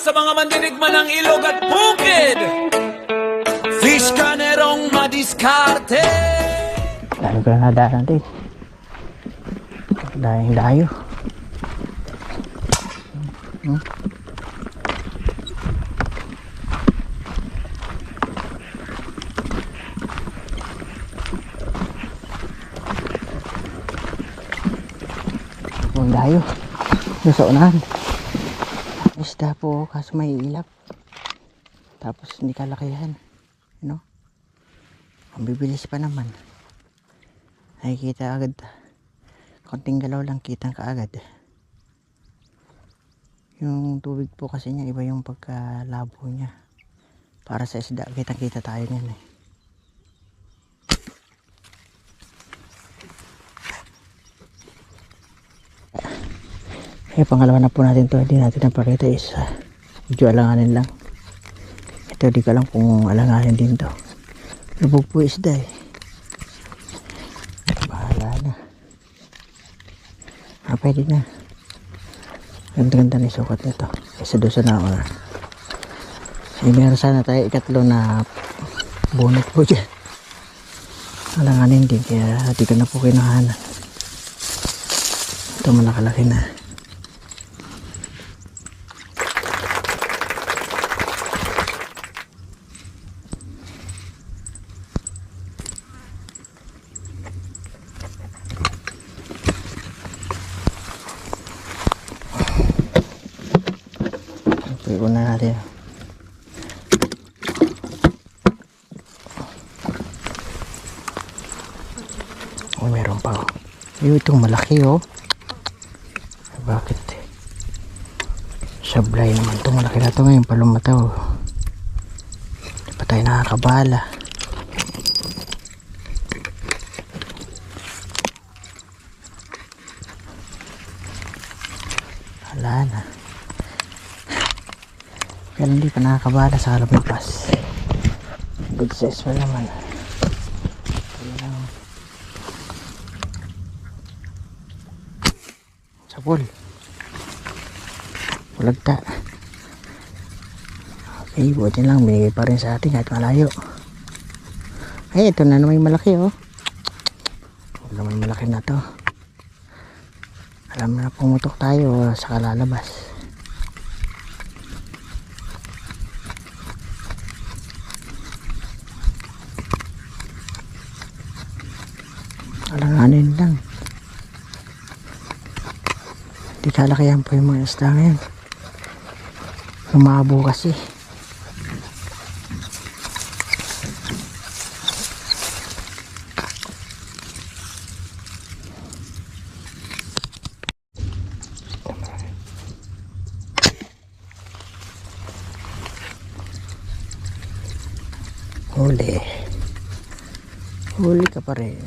sa mga mandirigma ng ilog at bukid. Fish kanerong madiskarte. Dahil ko na nadaan natin. Dahil dayo. Ang dayo. Sa unahan. Isda po kaso may ilap. Tapos hindi kalakihan. No? Ang bibilis pa naman. Nakikita agad. Konting galaw lang kitang kaagad. Yung tubig po kasi niya iba yung pagkalabo niya. Para sa isda kitang kita tayo niyan eh. Pangalawa na po natin to, hindi natin napakita is medyo alanganin lang. Ito di ka lang kung alanganin din to. Lubog po isda eh. Bahala na. Pwede na. Ganda-ganda na yung sukat nito. Isa doon sa naor. Meron sana tayo ikatlo na bonus po dyan. Alanganin din kaya di ka na po kinuhanan. Ito malakalaki na. Una natin. Oh, meron pa oh. Itong malaki oh. Bakit? Sablay naman itong malaki na ito ngayon. Palumataw. Hindi pa tayo nakakabala. Wala na. Kaya hindi pa nakakabala sa kalabas. Good size pa naman. Sapul. Pulagta. Okay, buti lang. Binigay pa rin sa atin kahit malayo. Ay, ito na naman yung malaki oh. Ito naman malaki na to. Alam na pumutok tayo sa kalalabas. Alanganin lang. Di kalakihan po yung mga isda ngayon. Lumabo kasi. Huli. Huli ka pa rin.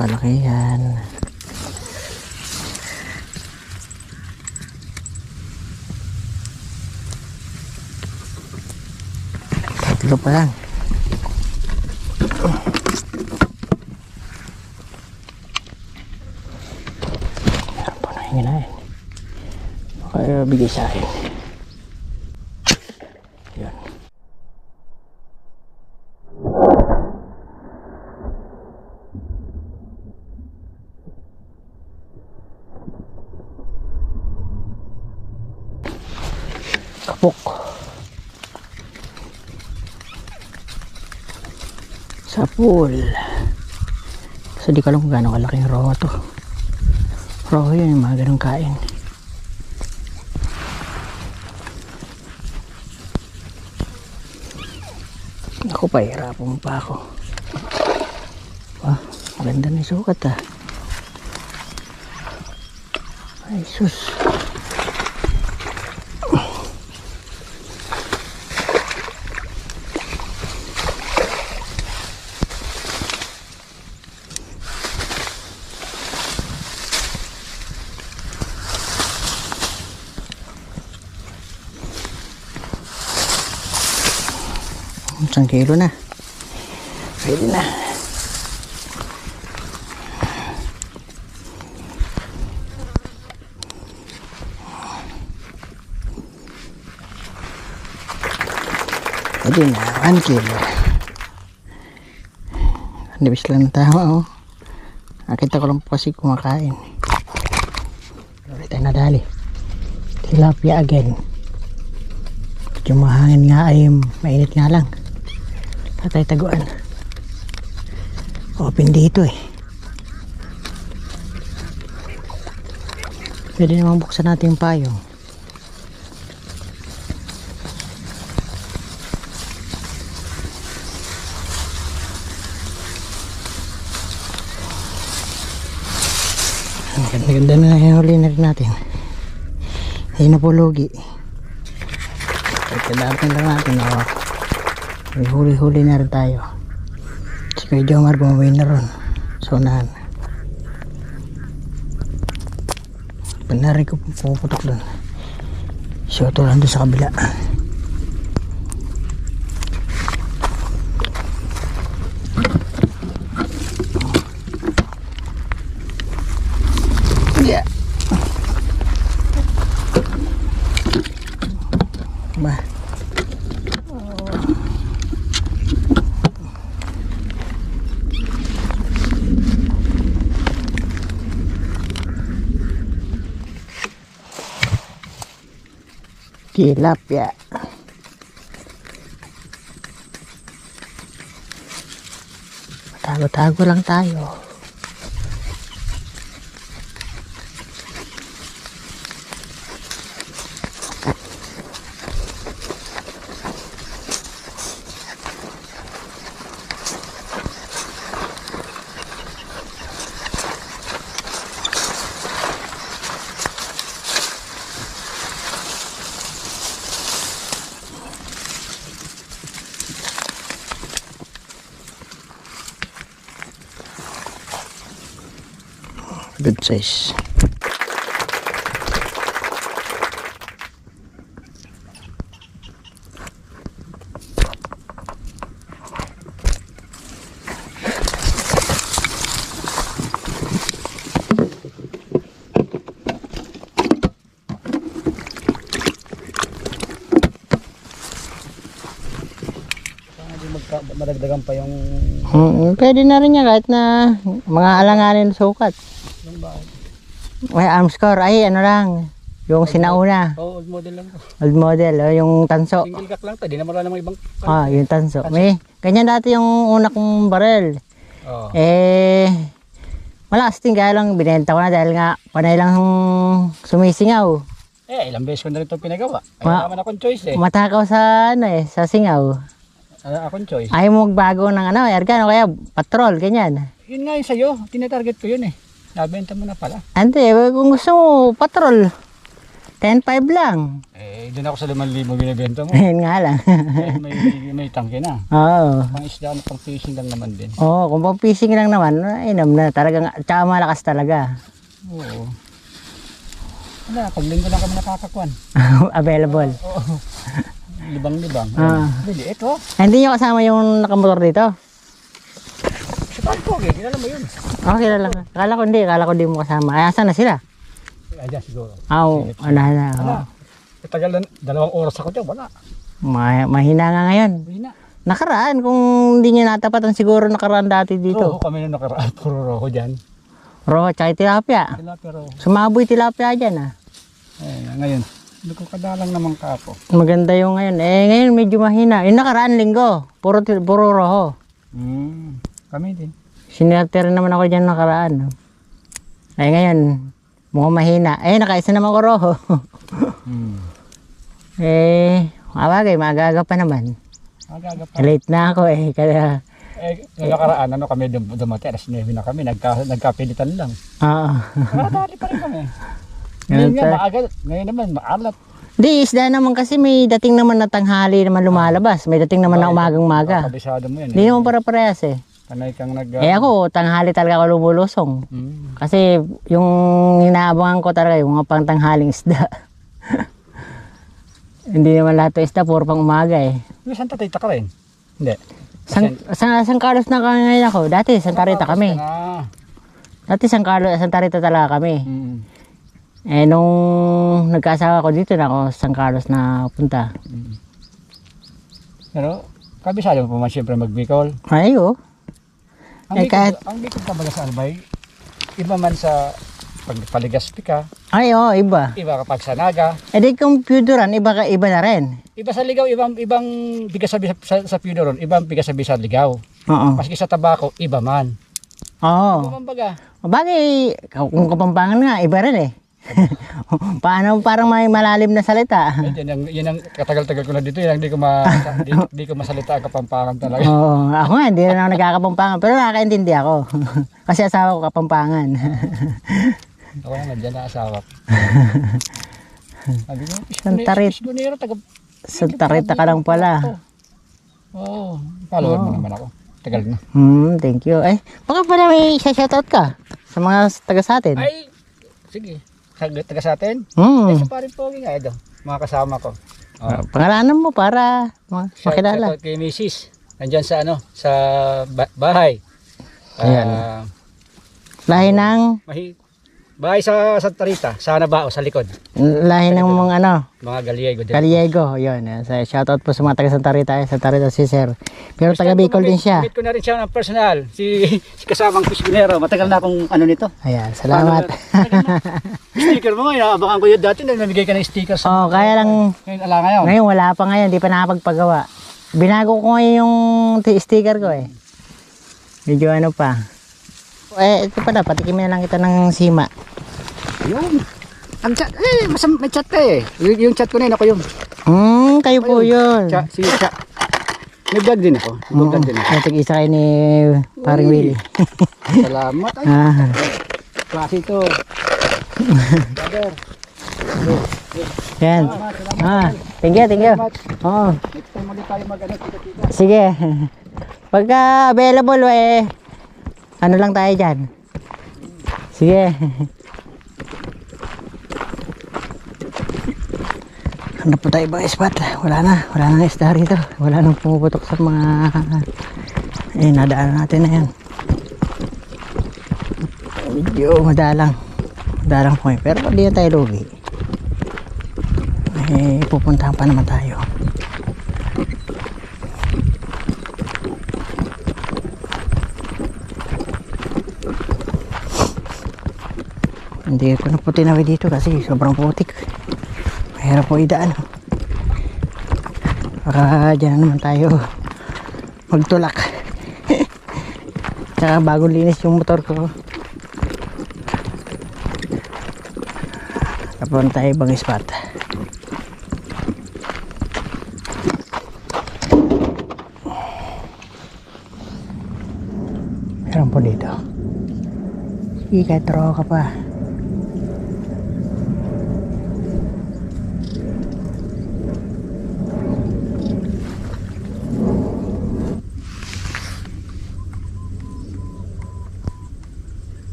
Palakihan. Tatlo pa lang. Meron pa na hinginain. Kaya bigay sa akin. Yan. Kapok sapul. So di ko alam kung gano'ng kalaking roho to. Roho yun yung mga ganong kain. Ako pahirapan pa ako. Wah, maganda na yung sukat ah. Ay sus. Isang kilo na. Pwede na. Pwede na. 1 kilo. Nibis lang na tama, oh. Nakita ko lang po kasi kumakain. Ulit tayo nadali. Tilapia again. Medyo mahangin nga ay mainit nga lang. Patay taguan. Open dito eh. Pwede naman buksan natin yung payong. Ganda na yung huli na rin natin. Ayun na po logi. Pagkadapin lang natin. Oh. May huli-huli na rin tayo. Si Kuya Jomar bumawin na ron. Sunahan. Panari ko puputok doon. Siyoto lang doon sa kabila. Yeah. Ba. Tilapia. Tago-tago lang tayo. Good size. Madagdagan pa yung Pwede na rin yan kahit na mga alanganin sukat. May arm score. Ay, ano lang. Yung sinauna. old model lang to. Old model. Yung tanso. Single cock lang to. Di naman wala namang ibang Yung tanso. May, ganyan dati yung una kong barel. Oh. Malasting kaya lang binenta ko na dahil nga panay lang sumisingaw. Ilang beses ko na rin ito pinagawa. Wala naman akong choice eh. Matakaw sa sa singaw. Akong choice. Ayaw mo magbago ng ergan o kaya patrol, ganyan. Yun nga yung sa'yo. Tinatarget ko yun eh. Nabenta mo na pala. Ante, kung gusto mo, patrol. 10.5 lang. Doon ako sa 5,000 binibenta mo. Ayun nga lang. may tangke na. Oo. Pang isda na pang fishing lang naman din. Oo, kung pang fishing lang naman, inam na talagang, tsaka malakas talaga. Oo. Wala, pag linggo lang kami nakakakuan. Available. Oo. Libang-libang. Bili, ito. Hindi nyo kasama yung nakamotor dito? Sa Palpog kilala mo yun. Kilala ka. Kala ko hindi mo kasama. Ay, asan na sila? Ayan siguro. Na. Tagal na, 2 oras ako dyan, wala. Mahina nga ngayon. Mahina. Nakaraan, kung hindi nyo natapatan siguro nakaraan dati dito. Oo, kami na nakaraan, puro roho dyan. Roho, tsaka tilapia. Tilapia roho. Sumaboy tilapia dyan Ngayon, hindi ko kadalang naman ka ako. Maganda yung ngayon. Ngayon medyo mahina. Yung nakaraan linggo, puro roho. Kami din. Sinerte rin naman ako dyan nakaraan. Ngayon, mukhang mahina. Nakaisa naman ko roho. Mabagay, magaga pa naman. Magaga pa. Late na ako kaya... Nakaraan, kami dumati, alas 9 na kami, nagkapilitan lang. Oo. Dali pa rin kami. Ngayon nga, maaga. Ngayon naman, maalat. Di, isda naman kasi may dating naman na tanghali naman lumalabas. May dating naman na umagang-maga. Kabisado mo yan. Hindi naman para-parehas Tanay kang ako, tanghali talaga ako lumulusong. Kasi yung inaabangan ko talaga yung mga pang tanghaling isda. Hindi naman lahat ng isda, puro pang umaga Saan tatay ka rin? Hindi. San Carlos na ngayon ako. Dati Santa Rita kami. Ah. Dati Santa Rita talaga kami. Mm. Eh nung nagkaasawa ko dito na ako San Carlos na punta. Pero, kabisado mo pa man siyempre mag-Bicol. Ay, oh. Ang Eh, kahit- Bicol talaga sa Albay, iba man sa pagpaligaspi ka, Ay, oh, iba. iba kapag sa Naga, Eh di computeran, iba na rin. iba sa ligaw, ibang bigasabi sa Puderon, ibang bigasabi sa ligaw. Oo. Maski sa tabako, iba man. Oo. Iba man baga. Bagay, kung Kapampangan nga, iba rin eh. Paano parang may malalim na salita? Yan ang katagal-tagal ko na dito, yan ang di ko masalita ang Kapampangan talaga. Oo, ako nga, hindi rin ako nagkakapampangan. Pero nakakaintindi ako. Kasi asawa ko Kapampangan. Ako naman, dyan na asawa ko. Sabi ko, Santa Rita. Pisgunero, Santa Rita ka lang pala. Oo, follower mo naman ako. Tagal na. Thank you. Ay, baka pala may shoutout ka sa mga taga sa atin. Ay, sige. Taga sa atin? Hmm. Sa parin pogi nga ito. Mga kasama ko. Oh. Pangalanan mo para makilala. Shout out kay Mrs. Nandyan sa sa bahay. Ayan. Lahi ng Bahay sa Santa Rita, sa Nabao, sa likod. lahi ng mga Mga Gallego din. Gallego, yun. Shoutout po sa mga taga Santa Rita si Sir. Pero taga Bicol din siya. Meet ko na rin siya ng personal. Si kasamang Pisgunero. Matagal na akong nito. Ayan, salamat. Sticker mo ngayon. Abangan ko yun dati. Namigay ka ng sticker Oh, kaya lang Ngayon, ala ngayon. ngayon wala pa ngayon, di pa nakapagpagawa. Binago ko ngayon yung sticker ko eh. Medyo ano pa. Ito pala, patikimin na lang kita ng sima. Yun. Ang chat, may chat ka eh. Yung chat ko na yun, ako yun. Kayo po yun. Si chat. May vlog din ako. Vlog din ako. Natig-isa kayo ni Paring Willie. Salamat. Ay, klase ito. Brother. Yan. Thank you. Oo. Next time ulit tayo mag-ano, kita-kita. Sige. Pagka available ano lang tayo dyan. Sige. Ano po tayo ibang spot? Wala na isda rito. Wala nang pumuputok sa mga nadaan natin na yan. Medyo madalang po eh. Pero hindi na tayo lugi. Pupuntahan pa naman tayo. Hindi ko na po tinawid dito kasi sobrang putik. Mahirap po idaan. Baka dyan naman tayo magtulak. Tsaka bagong linis yung motor ko. Tapos tayo ibang spot. Meron po dito. Sige, kahit taro ka pa.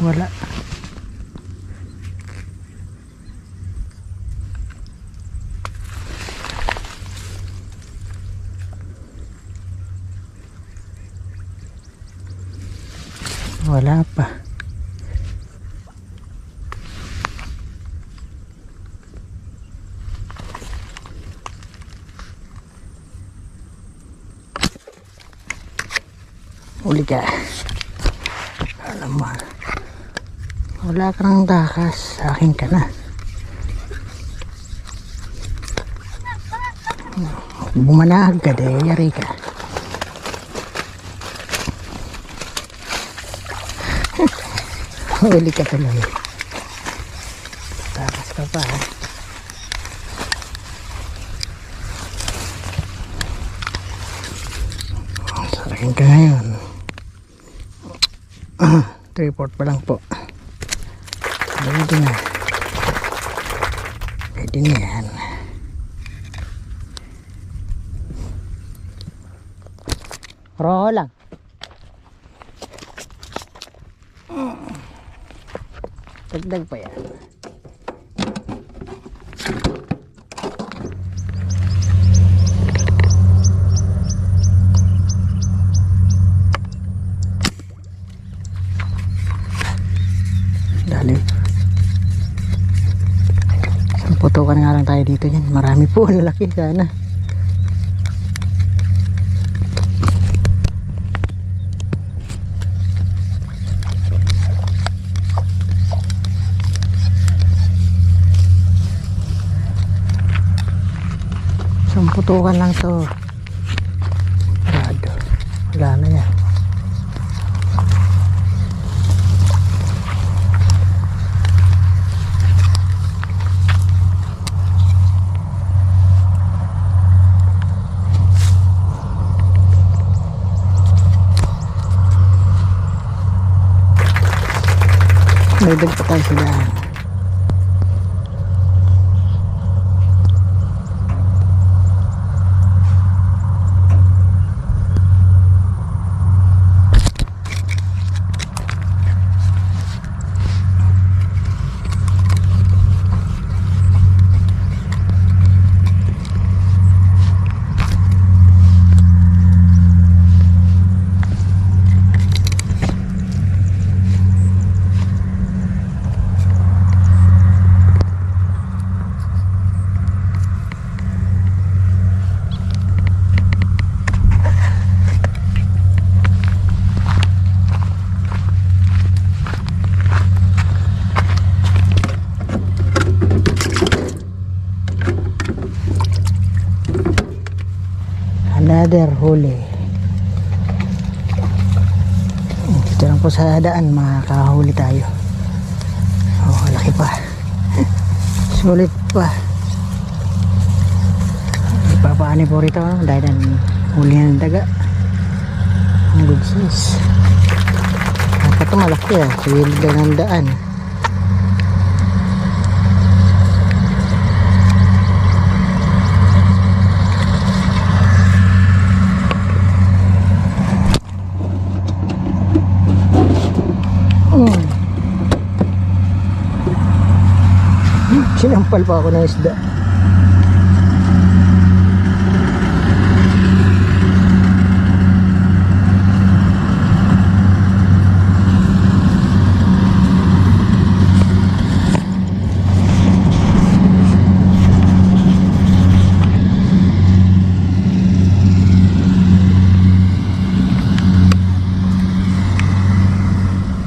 Wala. Wala pa. Uli ka. Alam mo. Wala ka ng takas, sa akin ka na. Bumanahag ka, yari ka. Huli ka tuloy. Takas ka pa. Sa akin ka ngayon. 3/4 pa lang po. Pwede na. Pwede na yan. Roho lang. Dagdag pa yan. lalim. Isang putukan nga lang tayo dito yan. Marami po, lalaki sana. Isang putukan lang to. Rado. Wala na yan. May dagpa tayo sa daan. Another huli. Dito lang po sa daan makakahuli tayo. Oh, laki pa. Sulit pa. Ipapaani po rito dahil huli ng daga. Ang good size. Dapat ito malaki sa wilid ng daan. Sinampal pa ako ng isda.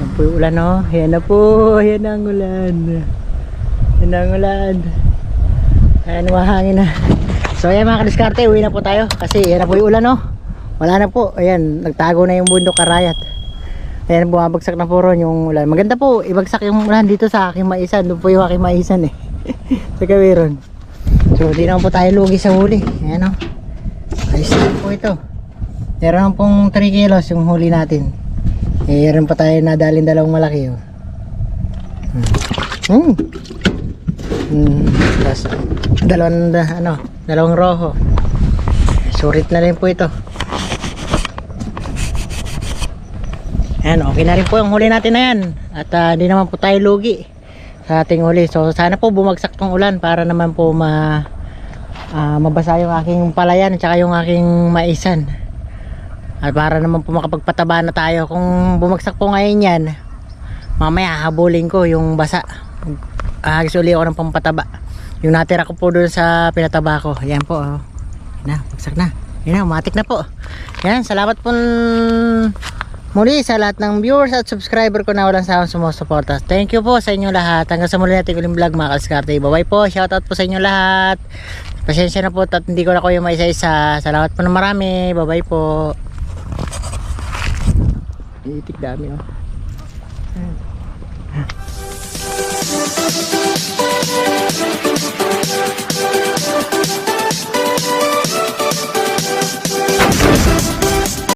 Yan po yung ulan, no? Yan na po. Yan ang ulan. Yan ang ulan. Ayan, mahangin na. So ayan mga kadiskarte, uwi na po tayo. Kasi yan na po yung ulan, no? Wala na po. Ayan, nagtago na yung bundok Karayat. Ayan, bumabagsak na po ron yung ulan. Maganda po, ibagsak yung ulan dito sa aking maisan. Doon po yung aking maisan sa Kawiron. So di naman po tayo lugi sa huli. Ayan, no? Ayos na po ito. Meron pong 3 kilos yung huli natin. Meron pa tayo nadalin dalawang malaki, oh. Tapos dalawang roho. Surit na rin po ito. Ayan, okay na rin po yung huli natin na yan. At di naman po tayo lugi sa ating huli. So sana po bumagsak tong ulan para naman po mabasa yung aking palayan at saka yung aking maisan. At para naman po makapagpataba na tayo. Kung bumagsak po ngayon yan, mamaya habulin ko yung basa. Uli ako ng pampataba. Yung natira ko po doon sa pinataba ko. Yan po, oh. Yan na, bagsak na. Yan na, umatik na po. Yan, salamat po muli sa lahat ng viewers at subscriber ko na walang sawang sumusuporta. Thank you po sa inyo lahat. Hanggang sa muli natin uling vlog mga kadiskarte. Bye bye po, shoutout po sa inyo lahat. Pasensya na po at hindi ko na kayo maisa-isa. Salamat po na marami. Bye bye po. Itik dami, oh. We'll be right back.